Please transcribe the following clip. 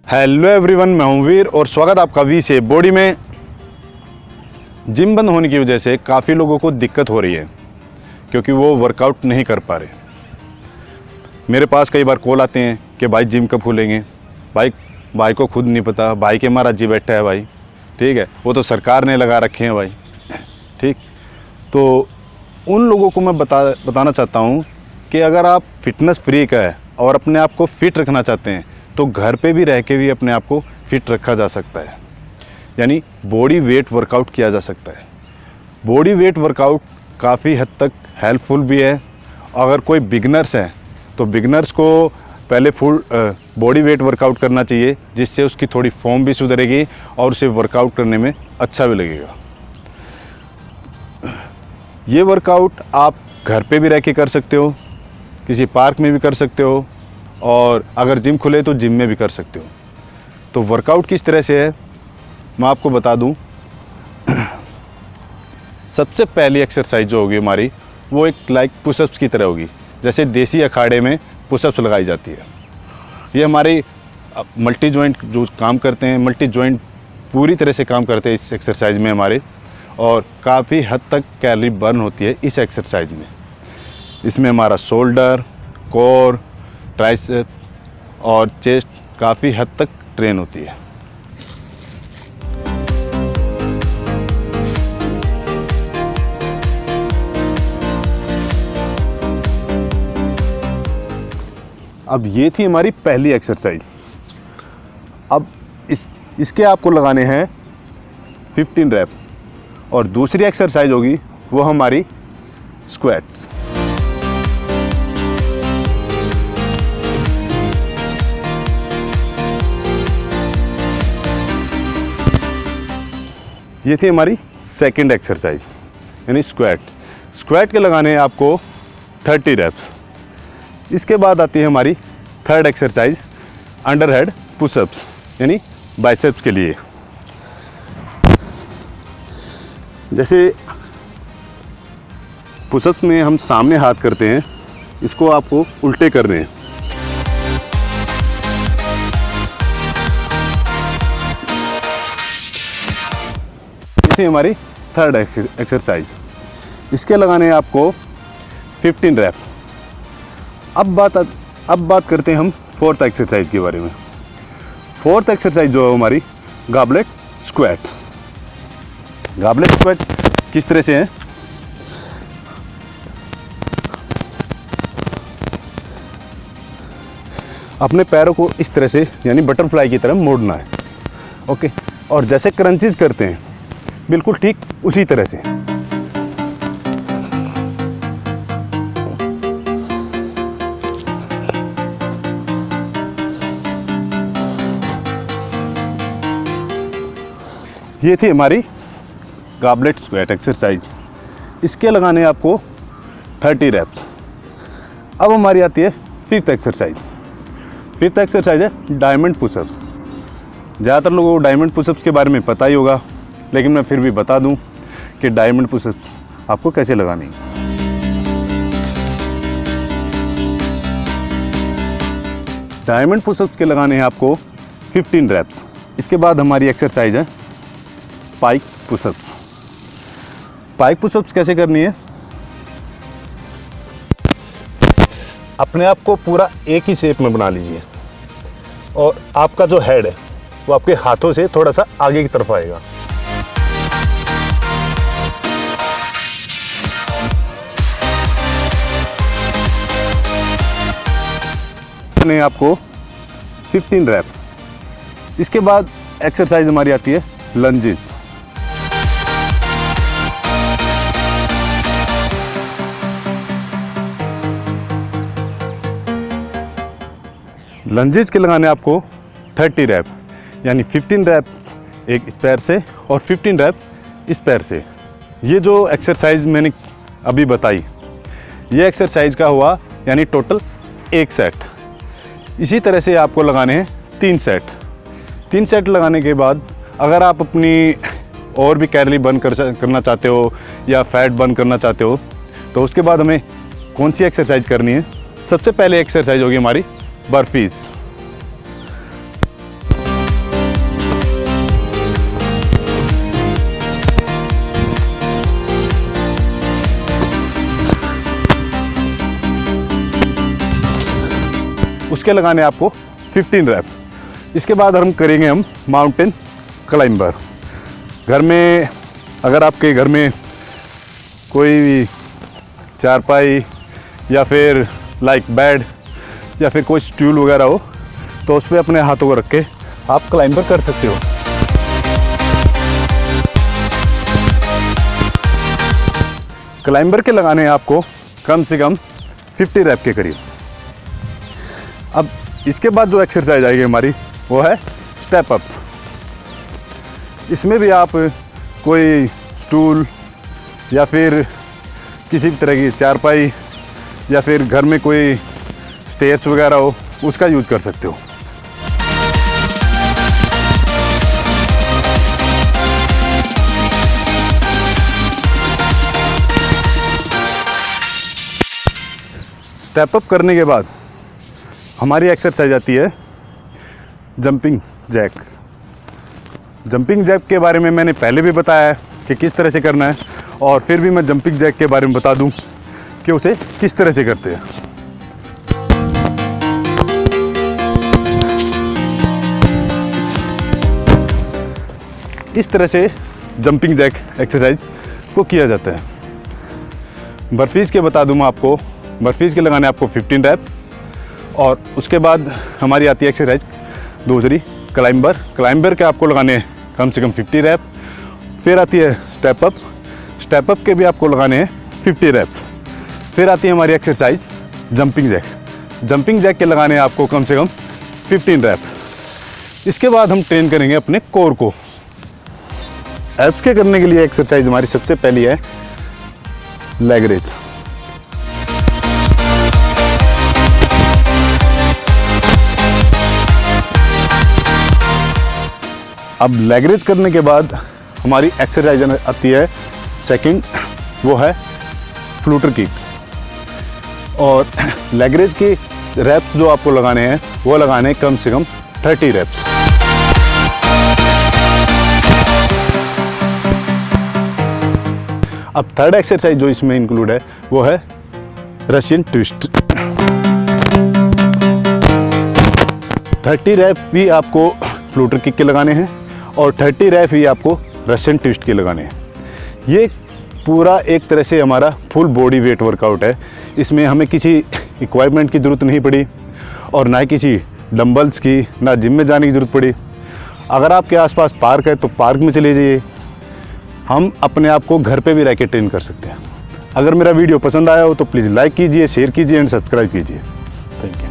Hello everyone, मैं हूं वीर और स्वागत आपका वी से बॉडी में। जिम बंद होने की वजह से काफ़ी लोगों को दिक्कत हो रही है क्योंकि वो वर्कआउट नहीं कर पा रहे। मेरे पास कई बार कॉल आते हैं कि भाई जिम कब खुलेंगे। भाई को खुद नहीं पता, भाई के महाराज जी बैठा है भाई, ठीक है, वो तो सरकार ने लगा रखे हैं भाई, ठीक। तो उन लोगों को मैं बताना चाहता हूँ कि अगर आप फिटनेस फ्रीक है और अपने आप को फिट रखना चाहते हैं तो घर पे भी रह के भी अपने आप को फिट रखा जा सकता है, यानी बॉडी वेट वर्कआउट किया जा सकता है। बॉडी वेट वर्कआउट काफ़ी हद तक हेल्पफुल भी है। अगर कोई बिगनर्स है तो बिगनर्स को पहले फुल बॉडी वेट वर्कआउट करना चाहिए, जिससे उसकी थोड़ी फॉर्म भी सुधरेगी और उसे वर्कआउट करने में अच्छा भी लगेगा। ये वर्कआउट आप घर पे भी रह के कर सकते हो, किसी पार्क में भी कर सकते हो, और अगर जिम खुले तो जिम में भी कर सकते हो। तो वर्कआउट किस तरह से है मैं आपको बता दूं। सबसे पहली एक्सरसाइज जो होगी हमारी वो एक लाइक पुशअप्स की तरह होगी, जैसे देसी अखाड़े में पुशअप्स लगाई जाती है। ये हमारी मल्टी जॉइंट जो काम करते हैं, मल्टी जॉइंट पूरी तरह से काम करते हैं इस एक्सरसाइज में हमारे, और काफ़ी हद तक कैलोरी बर्न होती है इस एक्सरसाइज में। इसमें हमारा शोल्डर, कोर, ट्राइसेप और चेस्ट काफ़ी हद तक ट्रेन होती है। अब ये थी हमारी पहली एक्सरसाइज। अब इसके आपको लगाने हैं 15 रैप, और दूसरी एक्सरसाइज होगी वो हमारी स्क्वाट्स। ये थी हमारी सेकंड एक्सरसाइज यानी स्क्वाट के लगाने हैं आपको 30 रैप्स। इसके बाद आती है हमारी third exercise under head pushups यानी बाइसेप्स के लिए। जैसे पुशअप्स में हम सामने हाथ करते हैं, इसको आपको उल्टे करने हैं। ये हमारी थर्ड एक्सरसाइज, इसके लगाने हैं आपको 15 रैप। अब बात करते हैं हम फोर्थ एक्सरसाइज के बारे में। फोर्थ एक्सरसाइज जो है हमारी गॉबलेट स्क्वाट। गॉबलेट स्क्वाट किस तरह से है, अपने पैरों को इस तरह से यानी बटरफ्लाई की तरह मोड़ना है, ओके। और जैसे क्रंचेस करते हैं बिल्कुल ठीक उसी तरह से। ये थी हमारी गॉबलेट स्क्वाट एक्सरसाइज। इसके लगाने आपको 30 रैप्स। अब हमारी आती है फिफ्थ एक्सरसाइज। फिफ्थ एक्सरसाइज है डायमंड पुशअप्स। ज़्यादातर लोगों को डायमंड पुशअप्स के बारे में पता ही होगा, लेकिन मैं फिर भी बता दूं कि डायमंड पुशअप्स आपको कैसे लगानी है। डायमंड पुशअप्स के लगाने हैं आपको 15 रैप्स। इसके बाद हमारी एक्सरसाइज है पाइक पुशअप्स। पाइक पुशअप्स कैसे करनी है, अपने आप को पूरा एक ही शेप में बना लीजिए और आपका जो हेड है वो आपके हाथों से थोड़ा सा आगे की तरफ आएगा। ने आपको 15 रैप। इसके बाद एक्सरसाइज हमारी आती है लंजेस। लंजेस के लगाने आपको 30 रैप, यानी 15 रैप्स एक इस पैर से और 15 रैप इस पैर से। ये जो एक्सरसाइज मैंने अभी बताई, ये एक्सरसाइज का हुआ यानी टोटल एक सेट। इसी तरह से आपको लगाने हैं 3 सेट। 3 सेट लगाने के बाद अगर आप अपनी और भी कैलोरी बर्न करना चाहते हो या फैट बर्न करना चाहते हो तो उसके बाद हमें कौन सी एक्सरसाइज करनी है। सबसे पहले एक्सरसाइज होगी हमारी बर्पीज़। उसके लगाने आपको 15 रैप। इसके बाद हम माउंटेन क्लाइंबर। घर में अगर आपके घर में कोई भी चारपाई या फिर लाइक बेड या फिर कोई स्टूल वगैरह हो तो उस पर अपने हाथों को रख के आप क्लाइंबर कर सकते हो। क्लाइंबर के लगाने हैं आपको कम से कम 50 रैप के करीब। अब इसके बाद जो एक्सरसाइज आएगी हमारी वो है स्टेप अप्स। इसमें भी आप कोई स्टूल या फिर किसी भी तरह की चारपाई या फिर घर में कोई स्टेयर्स वगैरह हो उसका यूज कर सकते हो। स्टेप अप करने के बाद हमारी एक्सरसाइज आती है जंपिंग जैक। जंपिंग जैक के बारे में मैंने पहले भी बताया है कि किस तरह से करना है, और फिर भी मैं जंपिंग जैक के बारे में बता दूं कि उसे किस तरह से करते हैं। इस तरह से जंपिंग जैक एक्सरसाइज को किया जाता है। बर्फीज के बता दूं मैं आपको, बर्फीज के लगाने आपको 15 रैप, और उसके बाद हमारी आती है एक्सरसाइज दूसरी क्लाइंबर। क्लाइंबर के आपको लगाने हैं कम से कम 50 रैप। फिर आती है स्टेप अप। स्टेप अप के भी आपको लगाने हैं 50 रैप्स। फिर आती है हमारी exercise jumping jack. Jumping jack के लगाने हैं आपको कम से कम 15 रैप। इसके बाद हम ट्रेन करेंगे अपने कोर को। एब्स के करने के लिए एक्सरसाइज हमारी सबसे पहली है लेग रेज। अब लेग रेज करने के बाद हमारी एक्सरसाइज आती है सेकंड, वो है फ्लूटर किक। और लेग रेज की रैप्स जो आपको लगाने हैं वो लगाने हैं कम से कम 30 रैप्स। अब थर्ड एक्सरसाइज जो इसमें इंक्लूड है वो है रशियन ट्विस्ट। 30 रैप भी आपको फ्लूटर किक के लगाने हैं और 30 रैप ही आपको रशियन ट्विस्ट के लगाने हैं। ये पूरा एक तरह से हमारा फुल बॉडी वेट वर्कआउट है। इसमें हमें किसी इक्विपमेंट की ज़रूरत नहीं पड़ी और ना किसी डंबल्स की, ना जिम में जाने की ज़रूरत पड़ी। अगर आपके आसपास पार्क है तो पार्क में चले जाइए। हम अपने आप को घर पे भी रह के ट्रेन कर सकते हैं। अगर मेरा वीडियो पसंद आया हो तो प्लीज़ लाइक कीजिए, शेयर कीजिए एंड सब्सक्राइब कीजिए। Thank you.